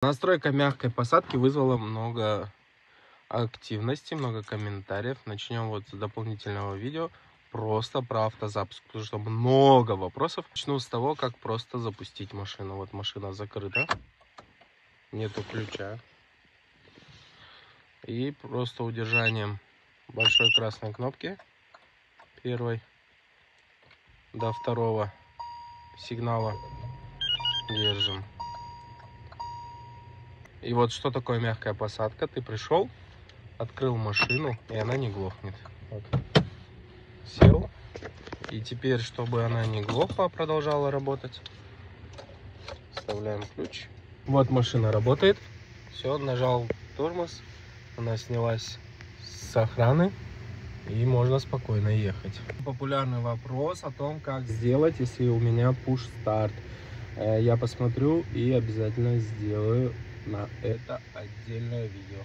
Настройка мягкой посадки вызвала много активности, много комментариев. Начнем вот с дополнительного видео просто про автозапуск, потому что много вопросов. Начну с того, как просто запустить машину. Вот машина закрыта, нету ключа. И просто удержанием большой красной кнопки, первой, до второго сигнала держим. И вот что такое мягкая посадка. Ты пришел, открыл машину, и она не глохнет. Вот. Сел. И теперь, чтобы она не глохла, продолжала работать, вставляем ключ. Вот машина работает. Все, нажал тормоз, она снялась с охраны, и можно спокойно ехать. Популярный вопрос о том, как сделать, если у меня push-старт. Я посмотрю и обязательно сделаю на это отдельное видео.